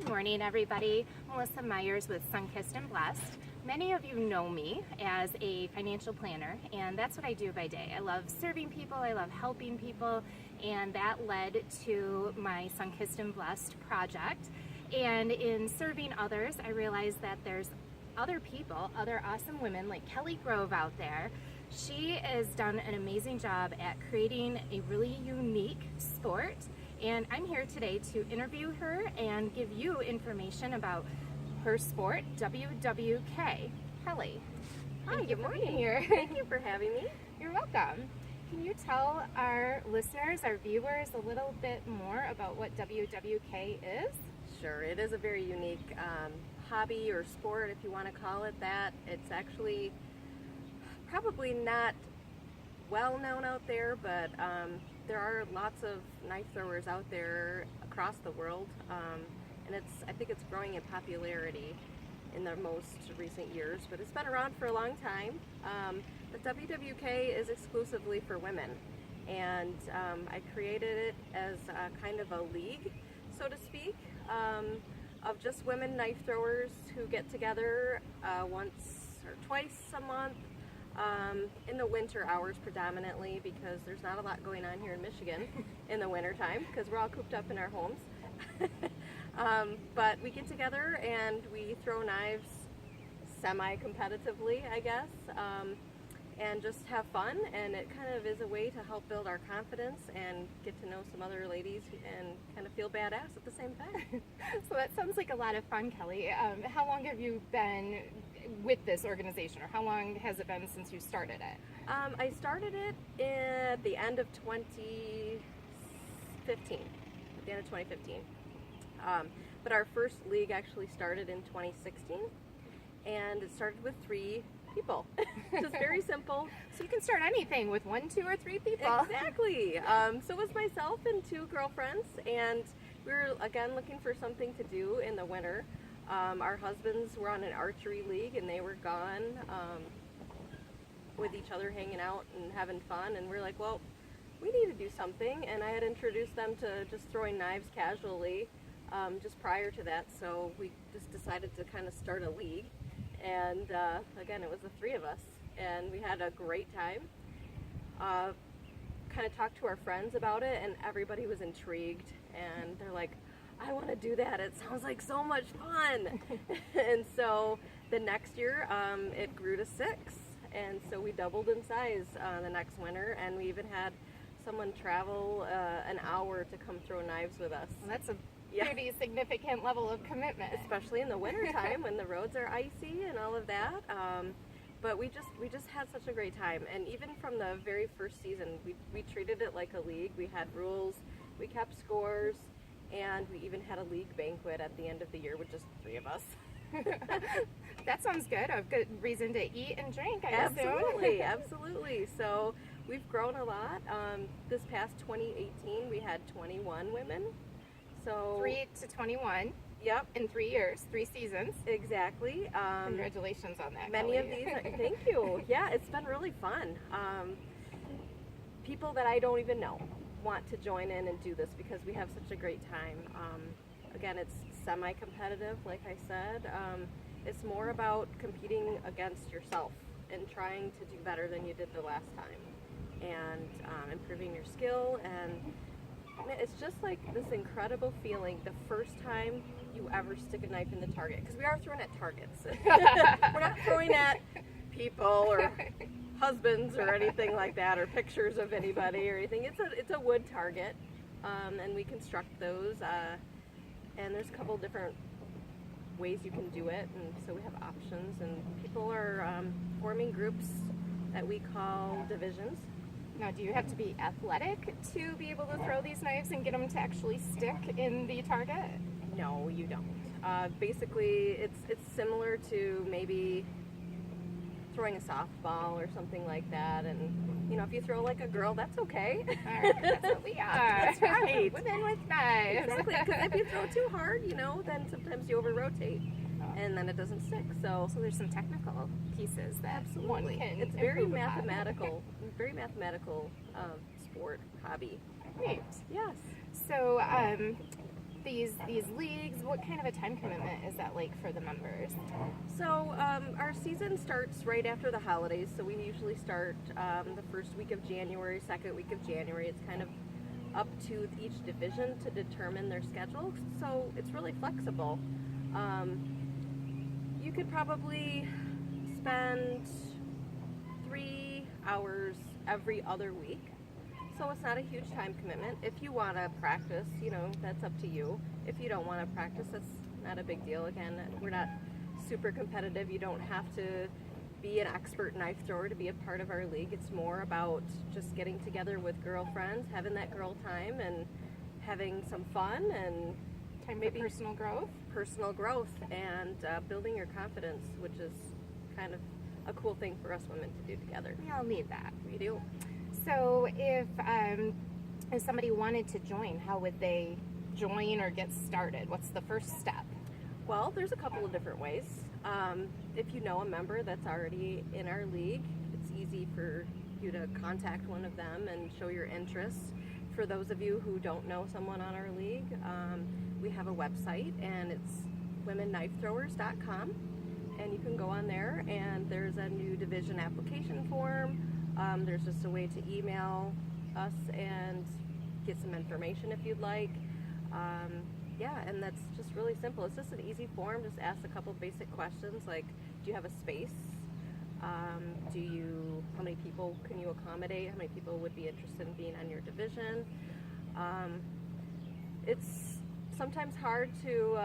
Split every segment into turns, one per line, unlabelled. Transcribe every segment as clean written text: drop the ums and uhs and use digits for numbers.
Good morning, everybody. Melissa Myers with Sunkissed and Blessed. Many of you know me as a financial planner, and that's what I do by day. I love serving people, I love helping people, and that led to my Sunkissed and Blessed project. And in serving others, I realized that there's other people, other awesome women like Kelly Grove out there. She has done an amazing job at creating a really unique sport, and I'm here today to interview her and give you information about her sport, WWK. Kelly,
Hi, good morning.
Here.
Thank you for having me.
You're welcome. Can you tell our listeners, our viewers, a little bit more about what WWK is?
Sure, it is a very unique hobby or sport, if you want to call it that. It's actually probably not well known out there, but there are lots of knife throwers out there across the world, and I think it's growing in popularity in the most recent years, but it's been around for a long time. The WWK is exclusively for women, and I created it as a kind of a league, so to speak, of just women knife throwers who get together once or twice a month in the winter hours predominantly, because there's not a lot going on here in Michigan in the winter time because we're all cooped up in our homes. But we get together and we throw knives semi-competitively, I guess, and just have fun, and it kind of is a way to help build our confidence and get to know some other ladies and kind of feel badass at the same time.
So that sounds like a lot of fun, Kelly. How long have you been with this organization, or how long has it been since you started it?
I started it at the end of 2015. At the end of 2015. But our first league actually started in 2016, and it started with 3 people. Just very simple.
So you can start anything with 1, 2, or 3 people.
Exactly. So it was myself and 2 girlfriends, and we were again looking for something to do in the winter. Our husbands were on an archery league, and they were gone with each other, hanging out and having fun, and we're like, well, we need to do something. And I had introduced them to just throwing knives casually just prior to that, so we just decided to kind of start a league. And again, it was the 3 of us, and we had a great time. Kind of talked to our friends about it, and everybody was intrigued, and they're like, I want to do that. It sounds like so much fun. And so the next year, it grew to 6, and so we doubled in size the next winter, and we even had someone travel an hour to come throw knives with us.
Well, that's a pretty significant level of commitment,
especially in the winter time when the roads are icy and all of that. But we just had such a great time, and even from the very first season, we treated it like a league. We had rules, we kept scores, and we even had a league banquet at the end of the year with just 3 of us.
That sounds good. A good reason to eat and drink, I
Absolutely, absolutely. So we've grown a lot. This past 2018, we had 21 women. So
3 to 21.
Yep.
In 3 years, 3 seasons.
Exactly.
Congratulations on that,
Many
Kelly.
of these, thank you. Yeah, it's been really fun. People that I don't even know want to join in and do this because we have such a great time. Again, it's semi-competitive, like I said. It's more about competing against yourself and trying to do better than you did the last time, and improving your skill. And it's just like this incredible feeling the first time you ever stick a knife in the target, because we are throwing at targets. We're not throwing at people or husbands or anything like that, or pictures of anybody or anything. It's a wood target, and we construct those, and there's a couple different ways you can do it, and so we have options, and people are forming groups that we call divisions.
Now, do you have to be athletic to be able to throw these knives and get them to actually stick in the target?
No, you don't. Basically, it's similar to maybe throwing a softball or something like that, and if you throw like a girl, that's okay.
That's what we are.
That's right.
Women with knives.
Exactly, because if you throw too hard, then sometimes you over-rotate, and then it doesn't stick. So
there's some technical pieces that one can
It's very mathematical, sport, hobby.
Great.
Yes.
So these leagues, what kind of a time commitment is that like for the members?
So our season starts right after the holidays. So we usually start the first week of January, second week of January. It's kind of up to each division to determine their schedule. So it's really flexible. You could probably spend 3 hours every other week. So it's not a huge time commitment. If you want to practice, that's up to you. If you don't want to practice, that's not a big deal. Again, we're not super competitive. You don't have to be an expert knife thrower to be a part of our league. It's more about just getting together with girlfriends, having that girl time, and having some fun and
Time for
maybe
personal growth.
and building your confidence, which is kind of a cool thing for us women to do together.
We all need that.
We do.
So if somebody wanted to join, how would they join or get started? What's the first step?
Well, there's a couple of different ways. If you know a member that's already in our league, it's easy for you to contact one of them and show your interest. For those of you who don't know someone on our league, we have a website, and it's womenknifethrowers.com, and you can go on there, and there's a new division application form. There's just a way to email us and get some information if you'd like. And that's just really simple. It's just an easy form. Just ask a couple basic questions like, do you have a space? How many people can you accommodate? How many people would be interested in being on your division? It's sometimes hard to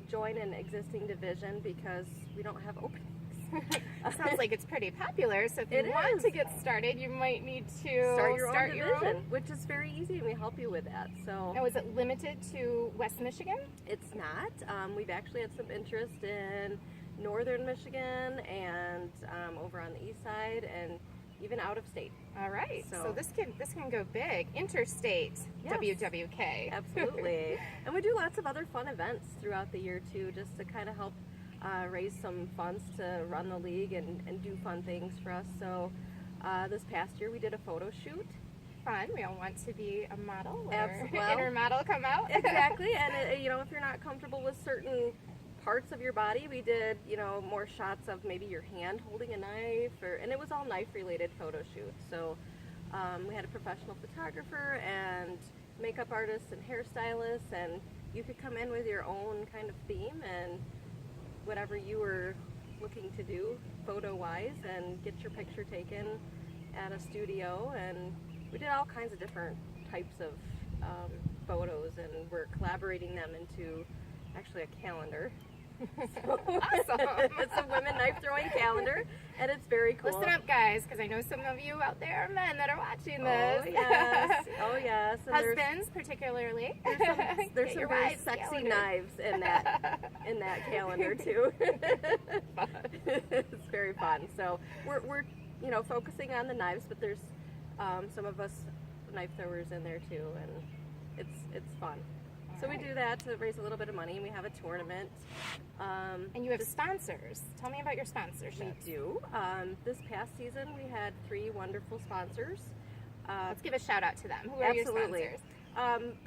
join an existing division because we don't have openings.
Sounds like it's pretty popular, so if you want to get started, you might need to
start your own division, which is very easy, and we help you with that. So
now, is it limited to West Michigan?
It's not. We've actually had some interest in northern Michigan and over on the east side, and even out of state.
All right. So this can go big. Interstate.
Yes.
WWK.
Absolutely. And we do lots of other fun events throughout the year too, just to kind of help raise some funds to run the league and do fun things for us. So this past year we did a photo shoot.
Fun. We all want to be a model.
Absolutely.
Inner model come out.
Exactly. And if you're not comfortable with certain parts of your body, we did more shots of maybe your hand holding a knife, and it was all knife related photo shoot. So we had a professional photographer and makeup artists and hairstylists, and you could come in with your own kind of theme and whatever you were looking to do photo wise, and get your picture taken at a studio. And we did all kinds of different types of photos, and we're collaborating them into actually a calendar. So,
Awesome.
It's a women knife throwing calendar, and it's very cool.
Listen up, guys, because I know some of you out there are men that are watching this.
Oh yes, oh yes. And
husbands, particularly.
There's some very sexy knives in that calendar too. It's very fun. So we're focusing on the knives, but there's some of us knife throwers in there too, and it's fun. So we do that to raise a little bit of money, and we have a tournament.
And you have sponsors. Tell me about your sponsorships.
We do. This past season, we had 3 wonderful sponsors.
Let's give a shout out to them. Who are your sponsors?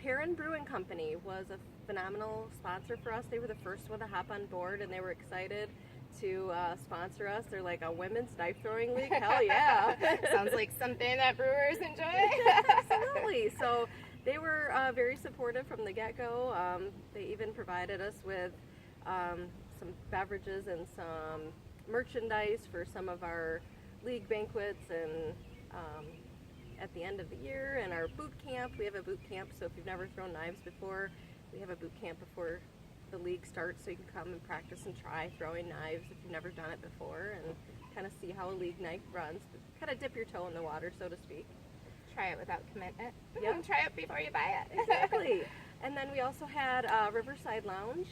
Perrin Brewing Company was a phenomenal sponsor for us. They were the first one to hop on board, and they were excited to sponsor us. They're like, a women's knife throwing league? Hell yeah.
Sounds like something that brewers enjoy.
Absolutely. So they were very supportive from the get-go. They even provided us with some beverages and some merchandise for some of our league banquets, and at the end of the year, and our boot camp. We have a boot camp, so if you've never thrown knives before, we have a boot camp before the league starts, so you can come and practice and try throwing knives if you've never done it before, and kind of see how a league knife runs. Kind of dip your toe in the water, so to speak.
Try it without commitment.
Yep.
Try it before you buy it.
Exactly. And then we also had Riverside Lounge.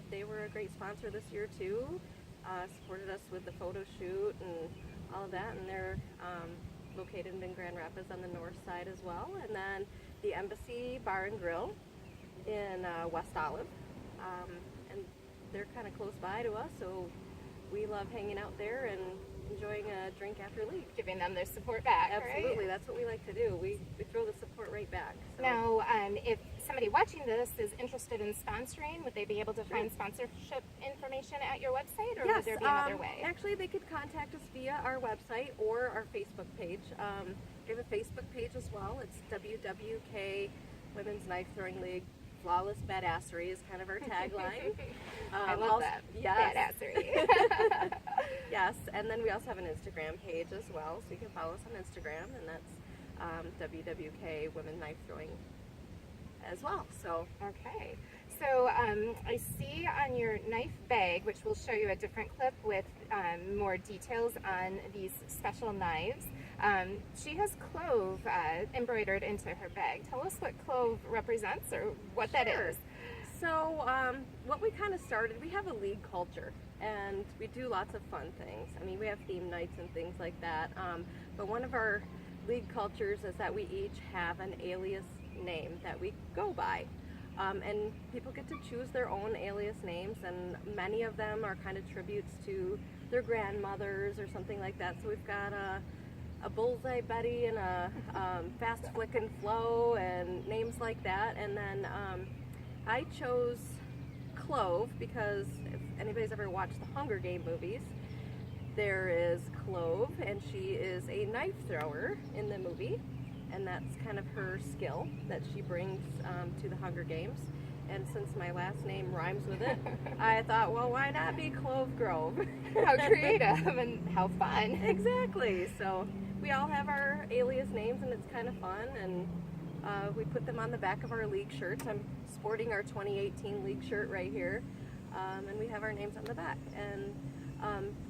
They were a great sponsor this year too. Supported us with the photo shoot and all of that, and they're located in Grand Rapids on the north side as well. And then the Embassy Bar and Grill in West Olive, and they're kind of close by to us, so we love hanging out there and enjoying a drink after league.
Giving them their support back.
Absolutely,
right?
That's what we like to do. We throw the support right back. So.
Now, if somebody somebody watching this is interested in sponsoring, would they be able to find sponsorship information at your website, or would there be another way?
Actually, they could contact us via our website or our Facebook page. We have a Facebook page as well. It's WWK Women's Knife Throwing League. Flawless Badassery is kind of our tagline.
I love that.
Yes.
Badassery.
Yes, and then we also have an Instagram page as well, so you can follow us on Instagram, and that's WWK Women Knife Throwing as well. So
Okay. So I see on your knife bag, which we'll show you a different clip with more details on these special knives. She has clove embroidered into her bag. Tell us what clove represents, or what that
Sure.
is.
So what we kind of started, we have a league culture, and we do lots of fun things. I mean, we have theme nights and things like that, but one of our league cultures is that we each have an alias name that we go by. And people get to choose their own alias names, and many of them are kind of tributes to their grandmothers or something like that. So we've got a Bullseye Betty and a Fast Flickin' Flo and names like that. And then I chose Clove because if anybody's ever watched the Hunger Game movies, there is Clove, and she is a knife thrower in the movie. And that's kind of her skill that she brings to the Hunger Games. And since my last name rhymes with it, I thought, well, why not be Clove Grove?
How creative and how fun.
Exactly. So we all have our alias names, and it's kind of fun. And we put them on the back of our league shirts. I'm sporting our 2018 league shirt right here. And we have our names on the back. And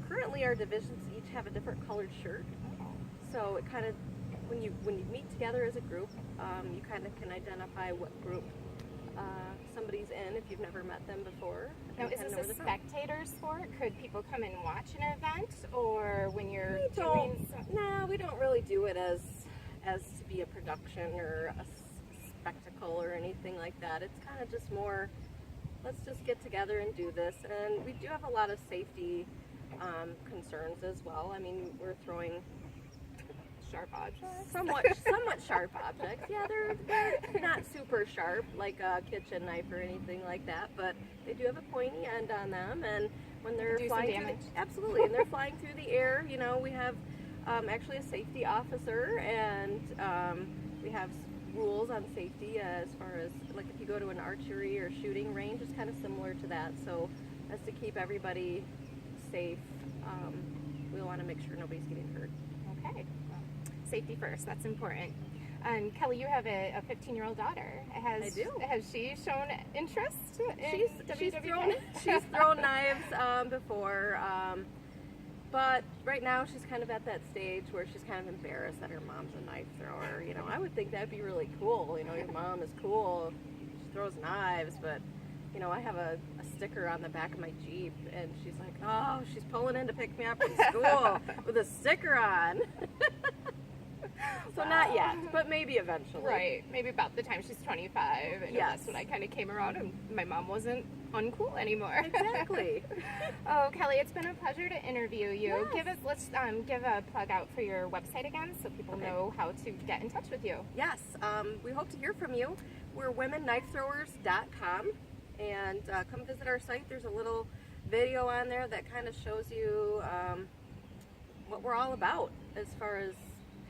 currently our divisions each have a different colored shirt. So it kind of, when you meet together as a group, you kind of can identify what group somebody's in if you've never met them before.
Now, is this a spectator sport? Could people come and watch an event, or when you're doing?
No, we don't really do it as to be a production or a spectacle or anything like that. It's kind of just more, let's just get together and do this. And we do have a lot of safety concerns as well. I mean, we're throwing
Sharp objects.
somewhat sharp objects. Yeah, they're not super sharp like a kitchen knife or anything like that, but they do have a pointy end on them, and when they're
Do some
flying
damage.
absolutely, and they're flying through the air, you know, we have actually a safety officer, and we have rules on safety as far as, like, if you go to an archery or shooting range, it's kind of similar to that. So as to keep everybody safe, we want to make sure nobody's getting hurt.
Okay. Well, safety first. That's important. Kelly, you have a 15-year-old daughter.
I do.
Has she shown interest in
She's
WWK?
thrown knives before, but right now she's kind of at that stage where she's kind of embarrassed that her mom's a knife thrower. You know, I would think that'd be really cool. You know, your mom is cool. She throws knives, but you know, I have a sticker on the back of my Jeep, and she's like, oh, she's pulling in to pick me up from school with a sticker on. So not yet, but maybe eventually.
Right. Maybe about the time she's 25. And
Yes.
that's when I kind of came around and my mom wasn't uncool anymore.
Exactly.
Oh, Kelly, it's been a pleasure to interview you.
Yes.
Let's give a plug out for your website again so people
Okay.
know how to get in touch with you.
Yes, we hope to hear from you. We're womenknifethrowers.com, and come visit our site. There's a little video on there that kind of shows you what we're all about as far as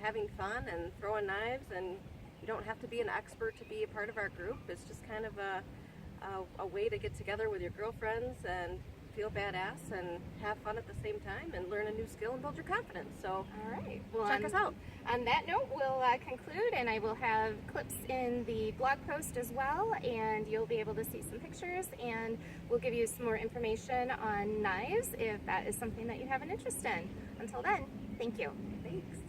having fun and throwing knives, and you don't have to be an expert to be a part of our group. It's just kind of a way to get together with your girlfriends and feel badass and have fun at the same time and learn a new skill and build your confidence. So
All right. Well,
check us out.
On that note, we'll conclude, and I will have clips in the blog post as well, and you'll be able to see some pictures, and we'll give you some more information on knives if that is something that you have an interest in. Until then, thank you.
Thanks.